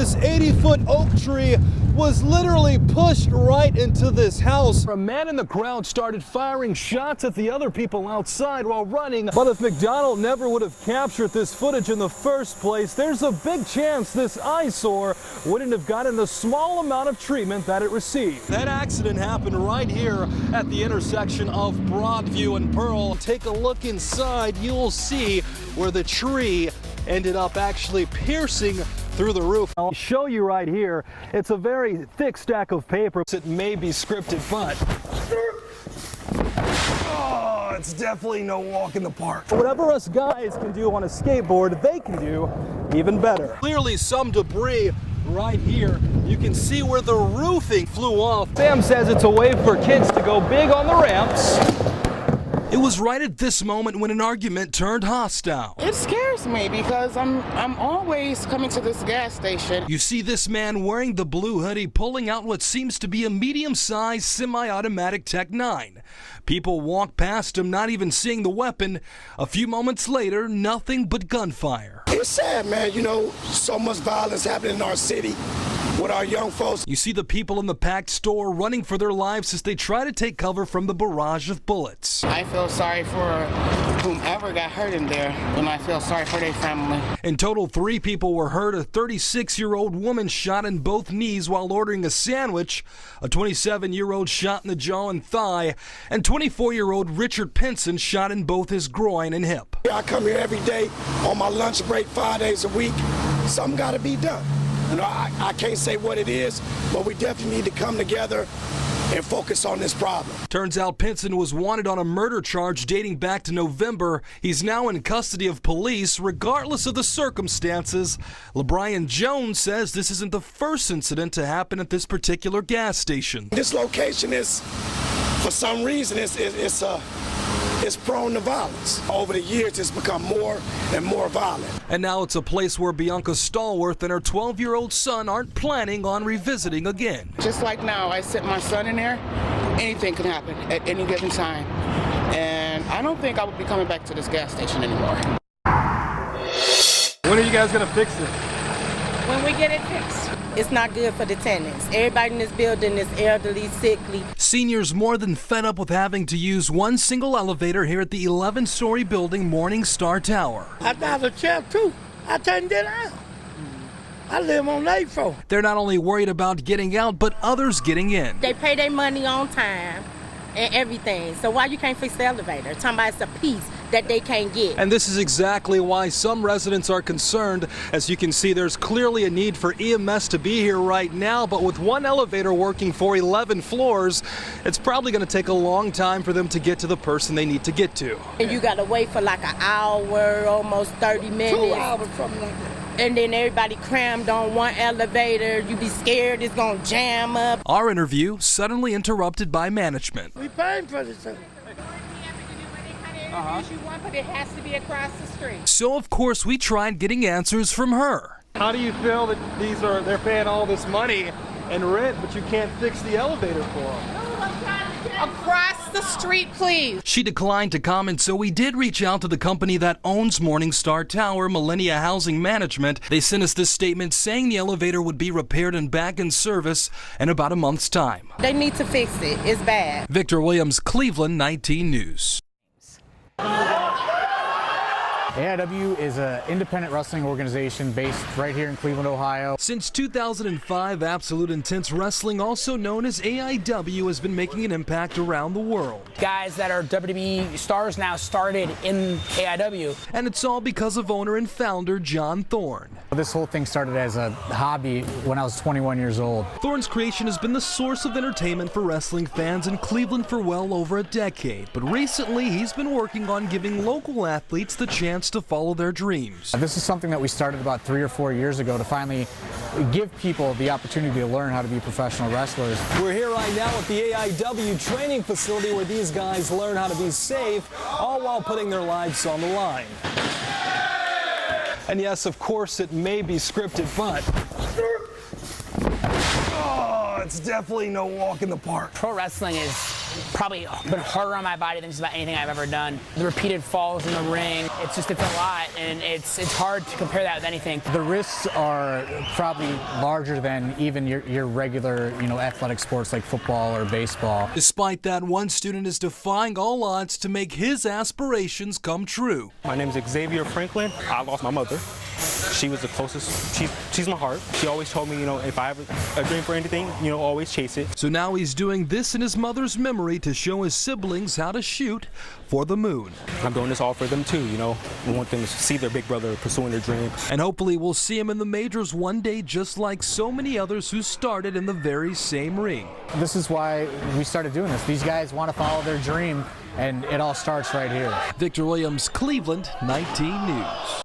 this 80-foot oak tree was literally pushed right into this house. A man in the crowd started firing shots at the other people outside while running. But if McDonald never would have captured this footage in the first place, there's a big chance this eyesore wouldn't have gotten the small amount of treatment that it received. That accident happened right here at the intersection of Broadview and Pearl. Take a look inside, you'll see where the tree ended up actually piercing through the roof. I'll show you right here. It's a very thick stack of paper. It may be scripted, but oh, it's definitely no walk in the park. Whatever us guys can do on a skateboard, they can do even better. Clearly some debris right here. You can see where the roofing flew off. Sam says it's a way for kids to go big on the ramps. It was right at this moment when an argument turned hostile. It scares me because I'm always coming to this gas station. You see this man wearing the blue hoodie pulling out what seems to be a medium-sized semi-automatic Tech 9. People walk past him, not even seeing the weapon. A few moments later, nothing but gunfire. It's sad, man. You know, so much violence happening in our city with our young folks. You see the people in the packed store running for their lives as they try to take cover from the barrage of bullets. I feel sorry for whomever got hurt in there, and I feel sorry for their family. In total, 3 people were hurt. A 36-year-old woman shot in both knees while ordering a sandwich, a 27-year-old shot in the jaw and thigh, and 24-year-old Richard Pinson shot in both his groin and hip. I come here every day on my lunch break 5 days a week. Something got to be done. You know, I can't say what it is, but we definitely need to come together and focus on this problem. Turns out Pinson was wanted on a murder charge dating back to November. He's now in custody of police, regardless of the circumstances. LeBrian Jones says this isn't the first incident to happen at this particular gas station. This location is, for some reason, it's prone to violence. Over the years, it's become more and more violent. And now it's a place where Bianca Stallworth and her 12-year-old son aren't planning on revisiting again. Just like now, I sent my son in there. Anything can happen at any given time. And I don't think I will be coming back to this gas station anymore. When are you guys going to fix it? When we get it fixed. It's not good for the tenants. Everybody in this building is elderly, sickly. Seniors more than fed up with having to use one single elevator here at the 11-story building Morningstar Tower. I got a chair too. I turned it out. I live on 8th floor. They're not only worried about getting out, but others getting in. They pay their money on time and everything. So why you can't fix the elevator? Talking about it's a piece that they can't get. And this is exactly why some residents are concerned. As you can see, there's clearly a need for EMS to be here right now, but with one elevator working for 11 floors, it's probably going to take a long time for them to get to the person they need to get to. And you got to wait for like an hour, almost 30 minutes. 2 hours, something like that. And then everybody crammed on one elevator. You be scared it's going to jam up. Our interview suddenly interrupted by management. We paying for this thing. But it has to be across the street. So of course we tried getting answers from her. How do you feel that they're paying all this money and rent, but you can't fix the elevator for them? Across the street, please. She declined to comment, so we did reach out to the company that owns Morningstar Tower, Millennia Housing Management. They sent us this statement saying the elevator would be repaired and back in service in about a month's time. They need to fix it. It's bad. Victor Williams, Cleveland 19 News. AIW is an independent wrestling organization based right here in Cleveland, Ohio. Since 2005, Absolute Intense Wrestling, also known as AIW, has been making an impact around the world. Guys that are WWE stars now started in AIW. And it's all because of owner and founder John Thorne. This whole thing started as a hobby when I was 21 years old. Thorne's creation has been the source of entertainment for wrestling fans in Cleveland for well over a decade. But recently, he's been working on giving local athletes the chance to follow their dreams. This is something that we started about 3 or 4 years ago to finally give people the opportunity to learn how to be professional wrestlers. We're here right now at the AIW training facility where these guys learn how to be safe, all while putting their lives on the line. And yes, of course, it may be scripted, but oh, it's definitely no walk in the park. Pro wrestling is probably been harder on my body than just about anything I've ever done. The repeated falls in the ring, it's a lot, and it's hard to compare that with anything. The risks are probably larger than even your regular, athletic sports like football or baseball. Despite that, one student is defying all odds to make his aspirations come true. My name is Xavier Franklin. I lost my mother. She was the closest. She's my heart. She always told me, if I have a dream for anything, always chase it. So now he's doing this in his mother's memory to show his siblings how to shoot for the moon. I'm doing this all for them too, We want them to see their big brother pursuing their dream. And hopefully we'll see him in the majors one day, just like so many others who started in the very same ring. This is why we started doing this. These guys want to follow their dream, and it all starts right here. Victor Williams, Cleveland 19 News.